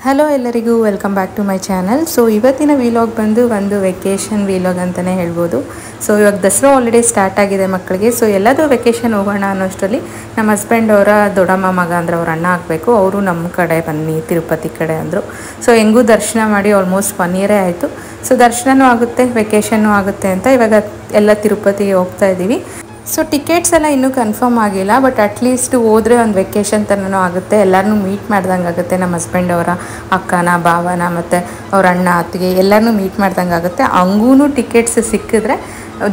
Hello ಎಲ್ಲರಿಗೂ welcome back to my channel. So ಇವತ್ತಿನ vlog ಬಂದು ಒಂದು ವೆಕೇಷನ್ ವಿಲಾಗ್ ಅಂತಲೇ ಹೇಳ್ಬೋದು. ಸೊ ಇವಾಗ ದಸರಾ ಆಲ್ರೆಡಿ ಸ್ಟಾರ್ಟ್ ಆಗಿದೆ ಮಕ್ಕಳಿಗೆ. ಸೊ ಎಲ್ಲದೂ ವೆಕೇಷನ್ ಹೋಗೋಣ ಅನ್ನೋಷ್ಟರಲ್ಲಿ ನಮ್ಮ ಹಸ್ಬೆಂಡ್ ಅವರ ದೊಡ್ಡಮ್ಮ ಮಗ ಅಂದರೆ ಅವ್ರ ಅಣ್ಣ ಆಗಬೇಕು, ಅವರು ನಮ್ಮ ಕಡೆ ಬನ್ನಿ ತಿರುಪತಿ ಕಡೆ ಅಂದರು. ಸೊ ಹೆಂಗೂ ದರ್ಶನ ಮಾಡಿ ಆಲ್ಮೋಸ್ಟ್ 1 ಇಯರೇ ಆಯಿತು. ಸೊ ದರ್ಶನವೂ ಆಗುತ್ತೆ, ವೆಕೇಷನ್ನು ಆಗುತ್ತೆ ಅಂತ ಇವಾಗ ಎಲ್ಲ ತಿರುಪತಿಗೆ ಹೋಗ್ತಾ ಇದ್ದೀವಿ. ಸೊ ಟಿಕೆಟ್ಸ್ ಎಲ್ಲ ಇನ್ನೂ ಕನ್ಫರ್ಮ್ ಆಗಿಲ್ಲ, ಬಟ್ ಅಟ್ಲೀಸ್ಟ್ ಹೋದರೆ ಒಂದು ವೆಕೇಷನ್ ಥರನೂ ಆಗುತ್ತೆ, ಎಲ್ಲರನ್ನೂ ಮೀಟ್ ಮಾಡ್ದಂಗೆ ಆಗುತ್ತೆ. ನಮ್ಮ ಹಸ್ಬೆಂಡ್ ಅವರ ಅಕ್ಕನ ಭಾವನ ಮತ್ತು ಅವ್ರ ಅಣ್ಣ ಅತ್ತಿಗೆ ಎಲ್ಲರನ್ನೂ ಮೀಟ್ ಮಾಡ್ದಂಗೆ ಆಗುತ್ತೆ. ಹಂಗೂ ಟಿಕೆಟ್ಸ್ ಸಿಕ್ಕಿದ್ರೆ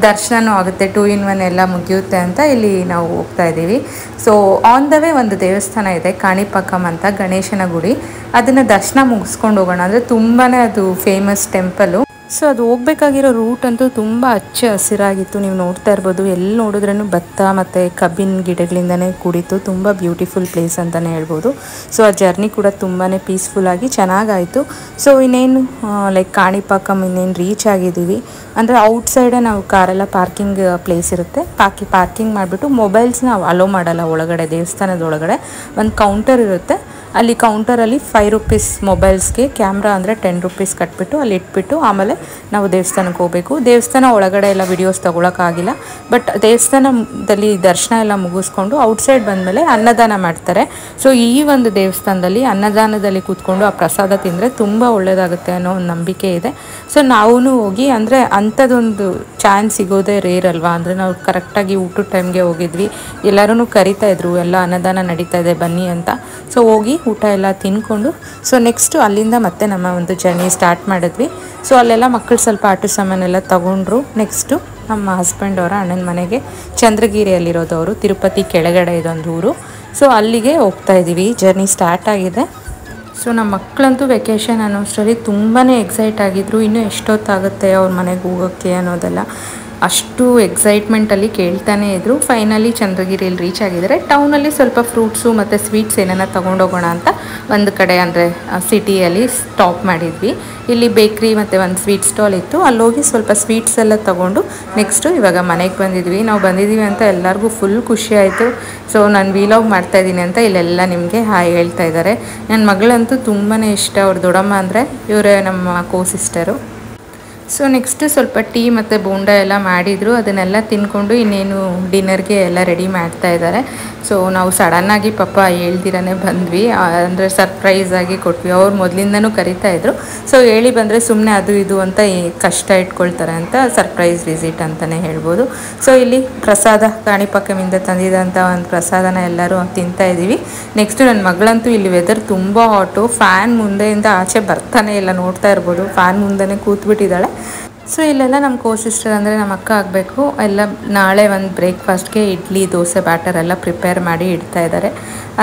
ದರ್ಶನವೂ ಆಗುತ್ತೆ, 2 in 1 ಎಲ್ಲ ಮುಗಿಯುತ್ತೆ ಅಂತ ಇಲ್ಲಿ ನಾವು ಹೋಗ್ತಾ ಇದ್ದೀವಿ. ಸೊ ಆನ್ ದ ವೇ ಒಂದು ದೇವಸ್ಥಾನ ಇದೆ ಕಾಣಿಪಾಕಂ ಅಂತ, ಗಣೇಶನ ಗುಡಿ. ಅದನ್ನು ದರ್ಶನ ಮುಗಿಸ್ಕೊಂಡು ಹೋಗೋಣ ಅಂದರೆ ತುಂಬಾ ಅದು ಫೇಮಸ್ ಟೆಂಪಲು. ಸೊ ಅದು ಹೋಗ್ಬೇಕಾಗಿರೋ ರೂಟ್ ಅಂತೂ ತುಂಬ ಹಚ್ಚ ಹಸಿರಾಗಿತ್ತು. ನೀವು ನೋಡ್ತಾ ಇರ್ಬೋದು, ಎಲ್ಲಿ ನೋಡಿದ್ರೂ ಭತ್ತ ಮತ್ತು ಕಬ್ಬಿನ ಗಿಡಗಳಿಂದನೇ ಕೂಡಿತ್ತು. ತುಂಬ ಬ್ಯೂಟಿಫುಲ್ ಪ್ಲೇಸ್ ಅಂತಲೇ ಹೇಳ್ಬೋದು. ಸೊ ಆ ಜರ್ನಿ ಕೂಡ ತುಂಬಾ ಪೀಸ್ಫುಲ್ಲಾಗಿ ಚೆನ್ನಾಗಾಯಿತು. ಸೊ ಇನ್ನೇನು ಲೈಕ್ ಕಾಣಿಪಾಕಂ ಇನ್ನೇನು ರೀಚ್ ಆಗಿದ್ದೀವಿ. ಅಂದರೆ ಔಟ್ಸೈಡೇ ನಾವು ಕಾರೆಲ್ಲ ಪಾರ್ಕಿಂಗ್ ಪ್ಲೇಸ್ ಇರುತ್ತೆ, ಪಾರ್ಕಿಂಗ್ ಮಾಡಿಬಿಟ್ಟು ಮೊಬೈಲ್ಸ್ನ ಅಲೋ ಮಾಡಲ್ಲ ಒಳಗಡೆ. ದೇವಸ್ಥಾನದ ಒಳಗಡೆ ಒಂದು ಕೌಂಟರ್ ಇರುತ್ತೆ, ಅಲ್ಲಿ ಕೌಂಟರಲ್ಲಿ 5 ರೂಪೀಸ್ ಮೊಬೈಲ್ಸ್ಗೆ, ಕ್ಯಾಮ್ರಾ ಅಂದರೆ 10 ರೂಪೀಸ್ ಕಟ್ಬಿಟ್ಟು ಅಲ್ಲಿ ಇಟ್ಬಿಟ್ಟು ಆಮೇಲೆ ನಾವು ದೇವಸ್ಥಾನಕ್ಕೆ ಹೋಗಬೇಕು. ದೇವಸ್ಥಾನ ಒಳಗಡೆ ಎಲ್ಲ ವಿಡಿಯೋಸ್ ತೊಗೊಳಕ್ಕಾಗಿಲ್ಲ, ಬಟ್ ದೇವಸ್ಥಾನದಲ್ಲಿ ದರ್ಶನ ಎಲ್ಲ ಮುಗಿಸ್ಕೊಂಡು ಔಟ್ಸೈಡ್ ಬಂದಮೇಲೆ ಅನ್ನದಾನ ಮಾಡ್ತಾರೆ. ಸೊ ಈ ಒಂದು ದೇವಸ್ಥಾನದಲ್ಲಿ ಅನ್ನದಾನದಲ್ಲಿ ಕೂತ್ಕೊಂಡು ಆ ಪ್ರಸಾದ ತಿಂದರೆ ತುಂಬ ಒಳ್ಳೆಯದಾಗುತ್ತೆ ಅನ್ನೋ ಒಂದು ನಂಬಿಕೆ ಇದೆ. ಸೊ ನಾವೂ ಹೋಗಿ, ಅಂದರೆ ಅಂಥದ್ದೊಂದು ಚಾನ್ಸ್ ಸಿಗೋದೇ ರೇರ್ ಅಲ್ವಾ. ಅಂದರೆ ನಾವು ಕರೆಕ್ಟಾಗಿ ಊಟದ ಟೈಮ್ಗೆ ಹೋಗಿದ್ವಿ, ಎಲ್ಲರೂ ಕರಿತಾಯಿದ್ರು, ಎಲ್ಲ ಅನ್ನದಾನ ನಡೀತಾ ಇದೆ ಬನ್ನಿ ಅಂತ. ಸೊ ಹೋಗಿ ಊಟ ಎಲ್ಲ ತಿನ್ಕೊಂಡು ಸೊ ನೆಕ್ಸ್ಟು ಅಲ್ಲಿಂದ ಮತ್ತೆ ನಮ್ಮ ಒಂದು ಜರ್ನಿ ಸ್ಟಾರ್ಟ್ ಮಾಡಿದ್ವಿ. ಸೊ ಅಲ್ಲೆಲ್ಲ ಮಕ್ಕಳು ಸ್ವಲ್ಪ ಆಟ ಸಾಮಾನೆಲ್ಲ ತಗೊಂಡ್ರು. ನೆಕ್ಸ್ಟು ನಮ್ಮ ಹಸ್ಬೆಂಡ್ ಅವರ ಅಣ್ಣನ ಮನೆಗೆ, ಚಂದ್ರಗಿರಿಯಲ್ಲಿರೋದು ಅವರು, ತಿರುಪತಿ ಕೆಳಗಡೆ ಇದೊಂದು ಊರು. ಸೊ ಅಲ್ಲಿಗೆ ಹೋಗ್ತಾ ಇದ್ದೀವಿ, ಜರ್ನಿ ಸ್ಟಾರ್ಟ್ ಆಗಿದೆ. ಸೊ ನಮ್ಮ ಮಕ್ಕಳಂತೂ ವೆಕೇಷನ್ ಅನ್ನೋಷ್ಟರಲ್ಲಿ ತುಂಬಾ ಎಕ್ಸೈಟ್ ಆಗಿದ್ರು, ಇನ್ನೂ ಎಷ್ಟೊತ್ತಾಗುತ್ತೆ ಅವ್ರ ಮನೆಗೆ ಹೋಗೋಕ್ಕೆ ಅನ್ನೋದೆಲ್ಲ ಅಷ್ಟು ಎಕ್ಸೈಟ್ಮೆಂಟಲ್ಲಿ ಕೇಳ್ತಾನೇ ಇದ್ದರು. ಫೈನಲಿ ಚಂದ್ರಗಿರಿಯಲ್ಲಿ ರೀಚ್ ಆಗಿದ್ದಾರೆ. ಟೌನಲ್ಲಿ ಸ್ವಲ್ಪ ಫ್ರೂಟ್ಸು ಮತ್ತು ಸ್ವೀಟ್ಸ್ ಏನಾರ ತೊಗೊಂಡೋಗೋಣ ಅಂತ ಒಂದು ಕಡೆ, ಅಂದರೆ ಸಿಟಿಯಲ್ಲಿ ಸ್ಟಾಪ್ ಮಾಡಿದ್ವಿ. ಇಲ್ಲಿ ಬೇಕ್ರಿ ಮತ್ತು ಒಂದು ಸ್ವೀಟ್ ಸ್ಟಾಲ್ ಇತ್ತು, ಅಲ್ಲೋಗಿ ಸ್ವಲ್ಪ ಸ್ವೀಟ್ಸ್ ಎಲ್ಲ ತೊಗೊಂಡು ನೆಕ್ಸ್ಟು ಇವಾಗ ಮನೆಗೆ ಬಂದಿದ್ವಿ. ನಾವು ಬಂದಿದ್ದೀವಿ ಅಂತ ಎಲ್ಲರಿಗೂ ಫುಲ್ ಖುಷಿ ಆಯಿತು. ಸೊ ನಾನು ವಿಲಾಗ್ ಮಾಡ್ತಾಯಿದ್ದೀನಿ ಅಂತ ಇಲ್ಲೆಲ್ಲ ನಿಮಗೆ ಹಾಯ್ ಹೇಳ್ತಾ ಇದ್ದಾರೆ. ನನ್ನ ಮಗಳಂತೂ ತುಂಬಾ ಇಷ್ಟ, ಅವ್ರ ದೊಡ್ಡಮ್ಮ ಅಂದರೆ ಇವರೇ ನಮ್ಮ ಕೋ ಸಿಸ್ಟರು. ಸೊ ನೆಕ್ಸ್ಟು ಸ್ವಲ್ಪ ಟೀ ಮತ್ತು ಬೋಂಡ ಎಲ್ಲ ಮಾಡಿದರು, ಅದನ್ನೆಲ್ಲ ತಿನ್ಕೊಂಡು ಇನ್ನೇನು ಡಿನ್ನರ್ಗೆ ಎಲ್ಲ ರೆಡಿ ಮಾಡ್ತಾ ಇದ್ದಾರೆ. ಸೊ ನಾವು ಸಡನ್ನಾಗಿ ಪಾಪ ಹೇಳ್ದಿರೇ ಬಂದ್ವಿ, ಅಂದರೆ ಸರ್ಪ್ರೈಸಾಗಿ ಕೊಟ್ವಿ. ಅವ್ರು ಮೊದಲಿಂದನೂ ಕರಿತಾಯಿದ್ರು. ಸೊ ಹೇಳಿ ಬಂದರೆ ಸುಮ್ಮನೆ ಅದು ಇದು ಅಂತ ಕಷ್ಟ ಇಟ್ಕೊಳ್ತಾರೆ ಅಂತ ಸರ್ಪ್ರೈಸ್ ವಿಸಿಟ್ ಅಂತಲೇ ಹೇಳ್ಬೋದು. ಸೊ ಇಲ್ಲಿ ಪ್ರಸಾದ ಕಾಣಿಪಾಕಮಿಂದ ತಂದಿದಂಥ ಒಂದು ಪ್ರಸಾದನ ಎಲ್ಲರೂ ತಿಂತಾಯಿದ್ದೀವಿ. ನೆಕ್ಸ್ಟು ನನ್ನ ಮಗಳಂತೂ ಇಲ್ಲಿ ವೆದರ್ ತುಂಬ ಹಾಟು, ಫ್ಯಾನ್ ಮುಂದೆಯಿಂದ ಆಚೆ ಬರ್ತಾನೆ ಇಲ್ಲ, ನೋಡ್ತಾ ಇರ್ಬೋದು, ಫ್ಯಾನ್ ಮುಂದೆನೇ ಕೂತ್ಬಿಟ್ಟಿದ್ದಾಳೆ. ಸೊ ಇಲ್ಲೆಲ್ಲ ನಮ್ಮ ಕೋ ಸಿಸ್ಟರ್ ಅಂದರೆ ನಮ್ಮ ಅಕ್ಕ ಆಗಬೇಕು, ಎಲ್ಲ ನಾಳೆ ಒಂದು ಬ್ರೇಕ್ಫಾಸ್ಟ್ಗೆ ಇಡ್ಲಿ ದೋಸೆ ಬ್ಯಾಟರ್ ಎಲ್ಲ ಪ್ರಿಪೇರ್ ಮಾಡಿ ಇಡ್ತಾ ಇದ್ದಾರೆ.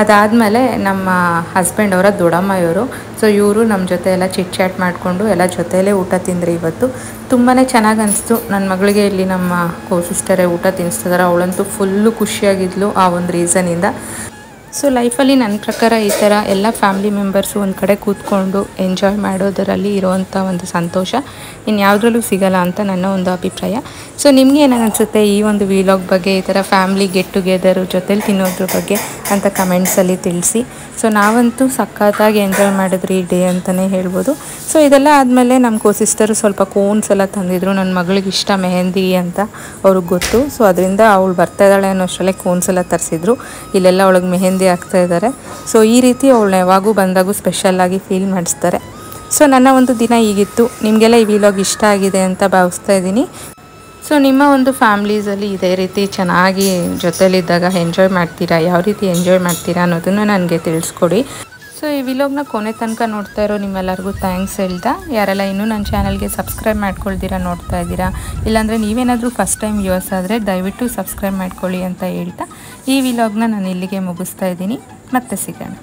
ಅದಾದಮೇಲೆ ನಮ್ಮ ಹಸ್ಬೆಂಡ್ ಅವರ ದೊಡ್ಡಮ್ಮ ಇವರು. ಸೊ ಇವರು ನಮ್ಮ ಜೊತೆ ಎಲ್ಲ ಚಿಟ್ ಚಾಟ್ ಮಾಡಿಕೊಂಡು ಎಲ್ಲ ಜೊತೆಯಲ್ಲೇ ಊಟ ತಿಂದರೆ ಇವತ್ತು ತುಂಬಾ ಚೆನ್ನಾಗಿ ಅನಿಸ್ತು. ನನ್ನ ಮಗಳಿಗೆ ಇಲ್ಲಿ ನಮ್ಮ ಕೋ ಸಿಸ್ಟರೇ ಊಟ ತಿನ್ನಿಸ್ತಿದ್ದಾರೆ. ಅವಳಂತೂ ಫುಲ್ಲು ಖುಷಿಯಾಗಿದ್ಲು ಆ ಒಂದು ರೀಸನಿಂದ. ಸೊ ಲೈಫಲ್ಲಿ ನನ್ನ ಪ್ರಕಾರ ಈ ಥರ ಎಲ್ಲ ಫ್ಯಾಮಿಲಿ ಮೆಂಬರ್ಸು ಒಂದು ಕಡೆ ಕೂತ್ಕೊಂಡು ಎಂಜಾಯ್ ಮಾಡೋದರಲ್ಲಿ ಇರೋವಂಥ ಒಂದು ಸಂತೋಷ ಇನ್ಯಾವುದ್ರಲ್ಲೂ ಸಿಗಲ್ಲ ಅಂತ ನನ್ನ ಒಂದು ಅಭಿಪ್ರಾಯ. ಸೊ ನಿಮಗೆ ಏನಾಗ ಅನಿಸುತ್ತೆ ಈ ಒಂದು ವಿಲಾಗ್ ಬಗ್ಗೆ, ಈ ಥರ ಫ್ಯಾಮಿಲಿ ಗೆಟ್ ಟುಗೆದರು ಜೊತೆಲಿ ತಿನ್ನೋದ್ರ ಬಗ್ಗೆ ಅಂತ ಕಮೆಂಟ್ಸಲ್ಲಿ ತಿಳಿಸಿ. ಸೊ ನಾವಂತೂ ಸಖತ್ತಾಗಿ ಎಂಜಾಯ್ ಮಾಡಿದ್ರಿ ಈ ಡೇ ಅಂತಲೇ ಹೇಳ್ಬೋದು. ಸೊ ಇದೆಲ್ಲ ಆದಮೇಲೆ ನಮ್ಮ ಕೋ ಸಿಸ್ಟರು ಸ್ವಲ್ಪ ಕೋನ್ಸ್ ಎಲ್ಲ ತಂದಿದ್ರು. ನನ್ನ ಮಗಳಿಗೆ ಇಷ್ಟ ಮೆಹಂದಿ ಅಂತ ಅವ್ರಿಗೆ ಗೊತ್ತು. ಸೊ ಅದರಿಂದ ಅವಳು ಬರ್ತಾ ಇದ್ದಾಳೆ ಅನ್ನೋಷ್ಟರಲ್ಲೇ ಕೋನ್ಸ್ ಎಲ್ಲ ತರಿಸಿದ್ರು. ಇಲ್ಲೆಲ್ಲ ಅವಳಿಗೆ ಮೆಹಂದಿ ಆಗ್ತಾ ಇದ್ದಾರೆ. ಸೊ ಈ ರೀತಿ ಅವಳನ್ನ ಯಾವಾಗೂ ಬಂದಾಗೂ ಸ್ಪೆಷಲ್ಲಾಗಿ ಫೀಲ್ ಮಾಡಿಸ್ತಾರೆ. ಸೊ ನನ್ನ ಒಂದು ದಿನ ಹೀಗಿತ್ತು. ನಿಮಗೆಲ್ಲ ಈ ವಿಲಾಗ್ ಇಷ್ಟ ಆಗಿದೆ ಅಂತ ಭಾವಿಸ್ತಾ ಇದ್ದೀನಿ. ಸೊ ನಿಮ್ಮ ಒಂದು ಫ್ಯಾಮ್ಲೀಸಲ್ಲಿ ಇದೇ ರೀತಿ ಚೆನ್ನಾಗಿ ಜೊತೆಲಿದ್ದಾಗ ಎಂಜಾಯ್ ಮಾಡ್ತೀರಾ, ಯಾವ ರೀತಿ ಎಂಜಾಯ್ ಮಾಡ್ತೀರಾ ಅನ್ನೋದನ್ನು ನನಗೆ ತಿಳಿಸ್ಕೊಡಿ. ಸೊ ಈ ವಿಲಾಗ್ನ ಕೊನೆ ತನಕ ನೋಡ್ತಾ ಇರೋ ನಿಮ್ಮೆಲ್ಲರಿಗೂ ಥ್ಯಾಂಕ್ಸ್ ಹೇಳ್ತಾ, ಯಾರೆಲ್ಲ ಇನ್ನೂ ನನ್ನ ಚಾನಲ್ಗೆ ಸಬ್ಸ್ಕ್ರೈಬ್ ಮಾಡ್ಕೊಳ್ತೀರಾ ನೋಡ್ತಾ ಇದ್ದೀರಾ, ಇಲ್ಲಾಂದರೆ ನೀವೇನಾದರೂ ಫಸ್ಟ್ ಟೈಮ್ ವ್ಯೂವರ್ಸ್ ಆದರೆ ದಯವಿಟ್ಟು ಸಬ್ಸ್ಕ್ರೈಬ್ ಮಾಡ್ಕೊಳ್ಳಿ ಅಂತ ಹೇಳ್ತಾ ಈ ವಿಲಾಗ್ನ ನಾನು ಇಲ್ಲಿಗೆ ಮುಗಿಸ್ತಾ ಇದ್ದೀನಿ. ಮತ್ತೆ ಸಿಗೋಣ.